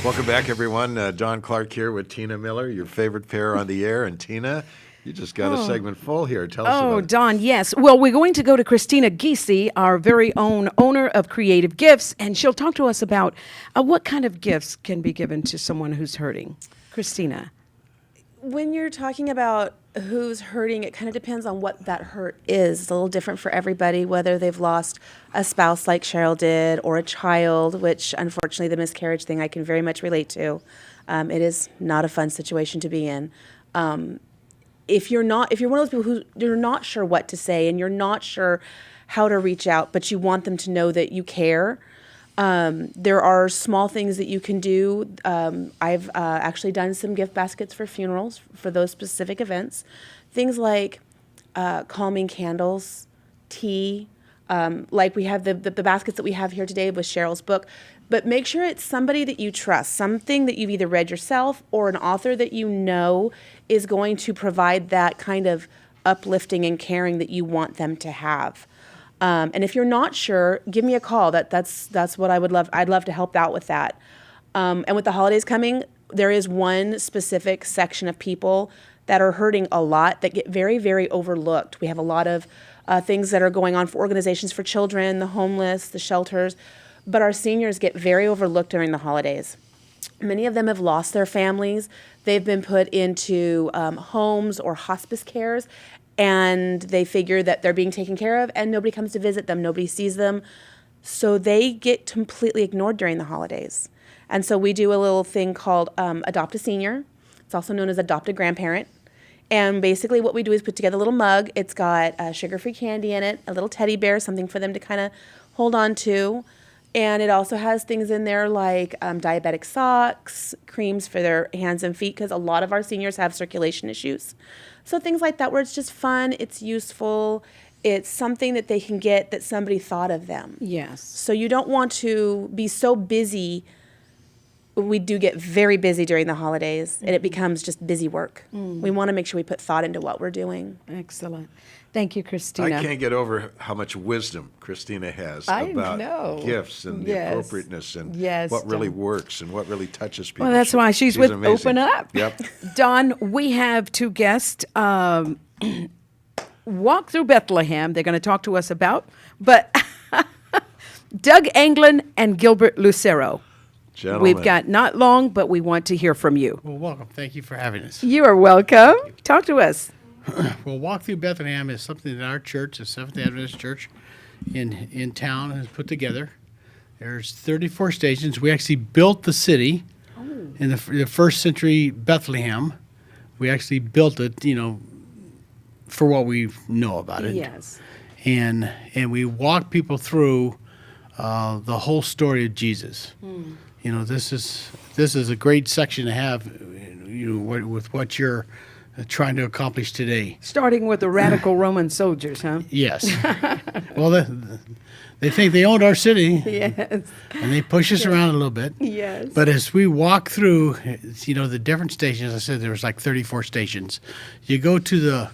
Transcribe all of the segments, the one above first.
Welcome back, everyone. Don Clark here with Tina Miller, your favorite pair on the air. And Tina, you just got a segment full here. Tell us about it. Don, yes. Well, we're going to go to Christina Giese, our very own owner of Creative Gifts, and she'll talk to us about what kind of gifts can be given to someone who's hurting. Christina. When you're talking about who's hurting, it kind of depends on what that hurt is. It's a little different for everybody, whether they've lost a spouse like Cheryl did or a child, which unfortunately the miscarriage thing I can very much relate to. It is not a fun situation to be in. If you're one of those people who you're not sure what to say and you're not sure how to reach out, but you want them to know that you care, there are small things that you can do. I've actually done some gift baskets for funerals for those specific events. Things like calming candles, tea, like we have the baskets that we have here today with Cheryl's book. But make sure it's somebody that you trust, something that you've either read yourself or an author that you know is going to provide that kind of uplifting and caring that you want them to have. And if you're not sure, give me a call. That's what I would love. I'd love to help out with that. And with the holidays coming, there is one specific section of people that are hurting a lot that get very, very overlooked. We have a lot of things that are going on for organizations for children, the homeless, the shelters, but our seniors get very overlooked during the holidays. Many of them have lost their families. They've been put into homes or hospice cares, and they figure that they're being taken care of and nobody comes to visit them, nobody sees them. So they get completely ignored during the holidays. And so we do a little thing called Adopt a Senior. It's also known as Adopt a Grandparent. And basically what we do is put together a little mug. It's got sugar-free candy in it, a little teddy bear, something for them to kind of hold on to. And it also has things in there like diabetic socks, creams for their hands and feet, because a lot of our seniors have circulation issues. So things like that where it's just fun, it's useful, it's something that they can get that somebody thought of them. Yes. So you don't want to be so busy. We do get very busy during the holidays, and it becomes just busy work. We want to make sure we put thought into what we're doing. Excellent. Thank you, Christina. I can't get over how much wisdom Christina has I about know. gifts and the Yes. appropriateness and Yes, what really Don. works and what really touches people. Well, that's why she's with amazing. Open Up. Yep. Don, we have two guests. Walk Through Bethlehem, they're going to talk to us about, but Doug Anglin and Gilbert Lucero. Gentlemen. We've got not long, but we want to hear from you. Well, welcome. Thank you for having us. You are welcome. Talk to us. Well, Walk Through Bethlehem is something that our church, the Seventh Adventist Church in town, has put together. There's 34 stations. We actually built the city in the first century Bethlehem. We actually built it, for what we know about it. Yes. And we walk people through the whole story of Jesus. This is a great section to have, with what you're trying to accomplish today. Starting with the radical Roman soldiers, huh? Yes. Well, they think they owned our city. Yes. And they push us around a little bit. Yes. But as we walk through, the different stations, I said there was like 34 stations. You go to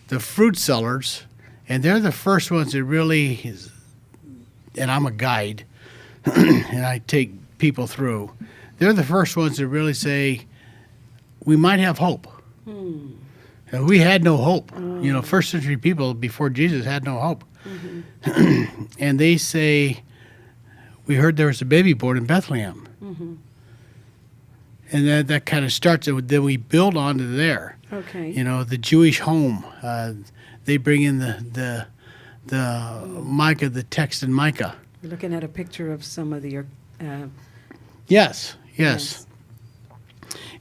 the fruit sellers, and they're the first ones that really, and I'm a guide, and I take people through. They're the first ones that really say, we might have hope. And we had no hope. First century people before Jesus had no hope. And they say, we heard there was a baby born in Bethlehem. And that kind of starts, and then we build onto there. Okay. The Jewish home. They bring in the Micah, the text in Micah. We're looking at a picture of some of the... Yes.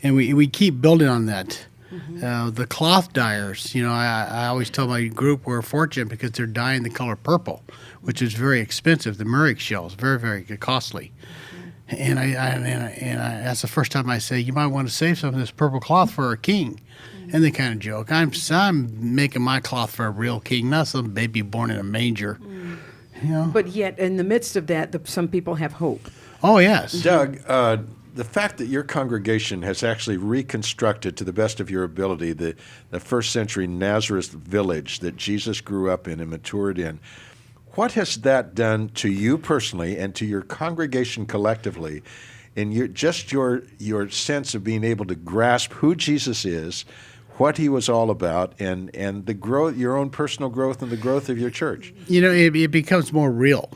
And we keep building on that. The cloth dyers, I always tell my group we're fortunate because they're dyeing the color purple, which is very expensive. The Murex shells, very, very costly. And I that's the first time I say, you might want to save some of this purple cloth for a king. And they kind of joke. I'm making my cloth for a real king, not some baby born in a manger. But yet, in the midst of that, some people have hope. Oh, yes. Doug, the fact that your congregation has actually reconstructed, to the best of your ability, the first century Nazareth village that Jesus grew up in and matured in, what has that done to you personally and to your congregation collectively and your sense of being able to grasp who Jesus is, what he was all about, and the growth, your own personal growth, and the growth of your church. It becomes more real.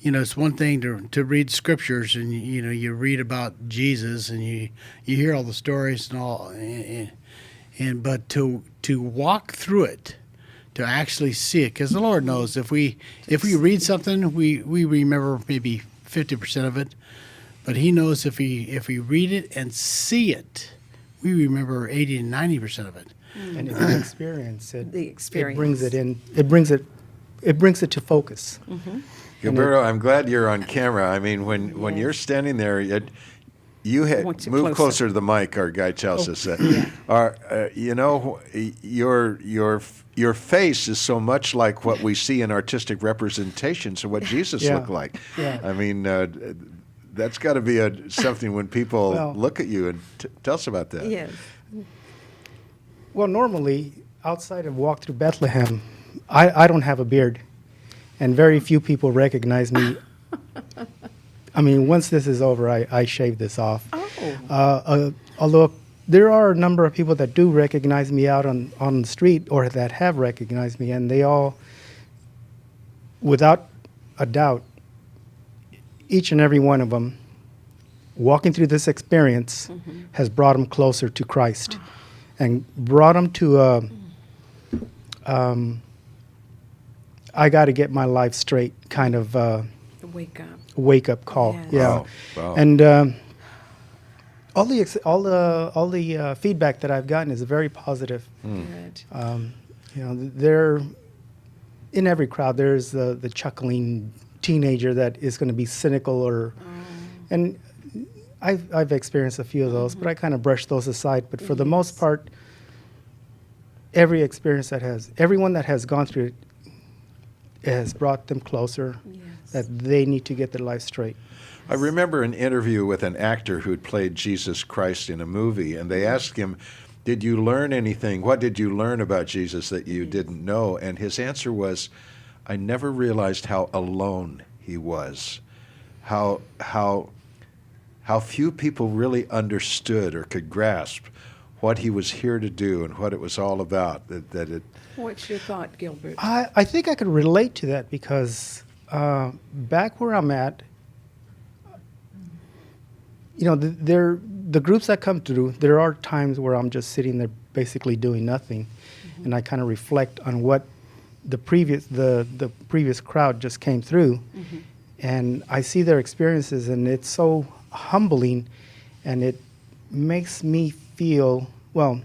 It's one thing to read scriptures, and you read about Jesus, and you hear all the stories and all, but to walk through it, to actually see it, because the Lord knows if we read something, we remember maybe 50% of it, but He knows if we read it and see it, we remember 80 and 90% of it. And if you experience it, The experience. it brings it in. It brings it to focus. Gilberto, I'm glad you're on camera. I mean, when you're standing there, you had Want you move closer. closer to the mic. Our guy tells us that. Your face is so much like what we see in artistic representations of what Jesus Yeah. looked like. Yeah. I mean, that's got to be something when people Well- look at you and tell us about that. Yes. Well, normally, outside of Walk Through Bethlehem, I don't have a beard, and very few people recognize me. I mean, once this is over, I shave this off. Oh. Although there are a number of people that do recognize me out on the street, or that have recognized me, and they all, without a doubt, each and every one of them, walking through this experience has brought them closer to Christ, and brought them to I got to get my life straight kind of Wake up. wake up call. Yes. Yeah, Wow. and all the feedback that I've gotten is very positive. Good. There, in every crowd, there's the chuckling teenager that is going to be cynical, and I've experienced a few of those, but I kind of brush those aside. But for the most part, everyone that has gone through it has brought them closer. Yes. That they need to get their life straight. I remember an interview with an actor who'd played Jesus Christ in a movie, and they asked him, "Did you learn anything? What did you learn about Jesus that you didn't know?" And his answer was, "I never realized how alone he was, how few people really understood or could grasp what he was here to do and what it was all about." What's your thought, Gilbert? I think I could relate to that because back where I'm at, the groups that come through, there are times where I'm just sitting there basically doing nothing, and I kind of reflect on what the previous crowd just came through, and I see their experiences, and it's so humbling, and it makes me feel, well,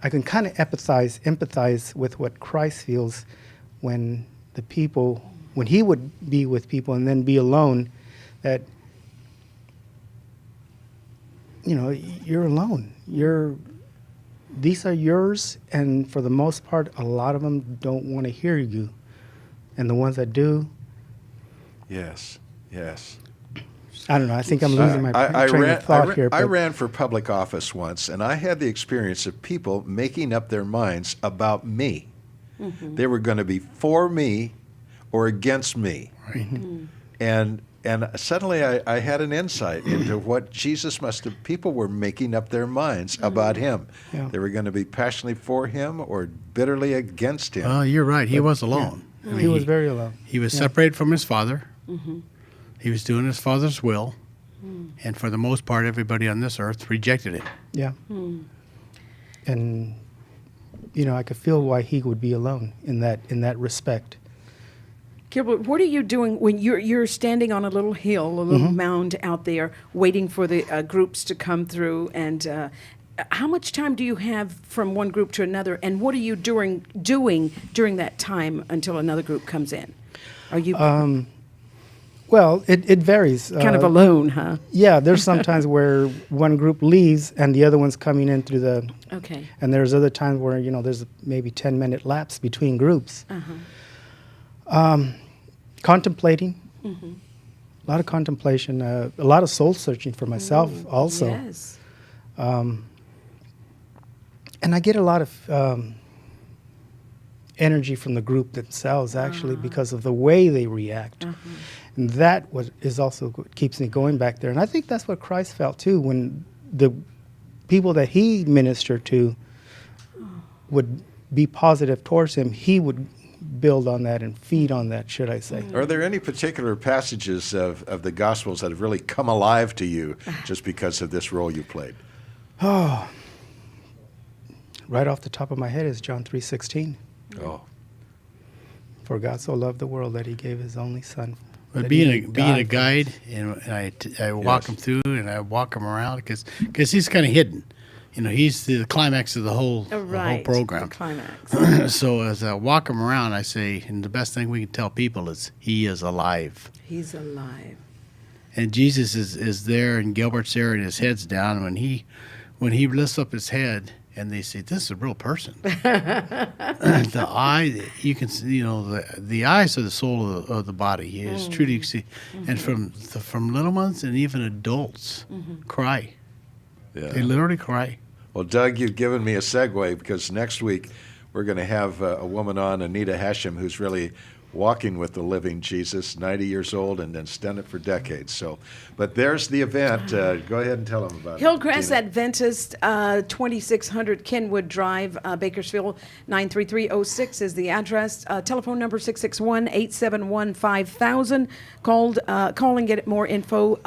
I can kind of empathize with what Christ feels when he would be with people and then be alone, that, you're alone. These are yours, and for the most part, a lot of them don't want to hear you. And the ones that do, Yes, yes. I don't know, I think I'm losing my train of thought here. I but- ran for public office once, and I had the experience of people making up their minds about me. They were going to be for me or against me. And suddenly I had an insight into what Jesus must have, people were making up their minds about him. Yeah. They were going to be passionately for him or bitterly against him. You're right. He was alone. I mean, He was very alone. He was separated from his father. He was doing his father's will. And for the most part, everybody on this earth rejected him. Yeah. And I could feel why he would be alone in that respect. Gilbert, what are you doing when you're standing on a little hill, a little mound out there, waiting for the groups to come through? And how much time do you have from one group to another? And what are you doing during that time until another group comes in? Are you Well, it varies. kind of alone, huh? Yeah, there's sometimes where one group leaves and the other one's coming in through the. Okay. And there's other times where there's maybe 10-minute lapse between groups. Contemplating, a lot of contemplation, a lot of soul searching for myself also. Yes. And I get a lot of energy from the group themselves, actually, because of the way they react. And that is also what keeps me going back there. And I think that's what Christ felt too when the people that he ministered to would be positive towards him. He would build on that and feed on that, should I say. Are there any particular passages of the Gospels that have really come alive to you just because of this role you played? Oh, right off the top of my head is John 3:16. Oh, For God so loved the world that he gave his only son. But that being he a would being a die for guide, and I walk Yes. him through, and I walk him around because he's kind of hidden. You know, he's the climax of the whole Right. program. The climax. So as I walk him around, I say, and the best thing we can tell people is he is alive. He's alive. And Jesus is there, and Gilbert's there, and his head's down. When he lifts up his head, and they say, "This is a real person." The eye, you can see, you know, the eyes are the soul of the body. He is truly, you see, and from little ones and even adults cry. yeah. They literally cry. Well, Doug, you've given me a segue because next week we're going to have a woman on, Anita Hashem, who's really walking with the living Jesus, 90 years old, and then done it for decades. So, but there's the event. Go ahead and tell them about it. Hillcrest Tina. Adventist, 2600 Kenwood Drive, Bakersfield, 93306 is the address. Telephone number 661-871-5000. Call and get more info.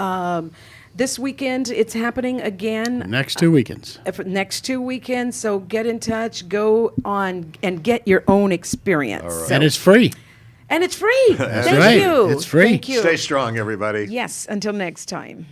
This weekend, it's happening again. Next 2 weekends. For next 2 weekends, so get in touch, go on and get your own experience. All right. So- And it's free. and it's free. That's Thank right. you. It's free. Thank you. Stay strong, everybody. Yes, until next time.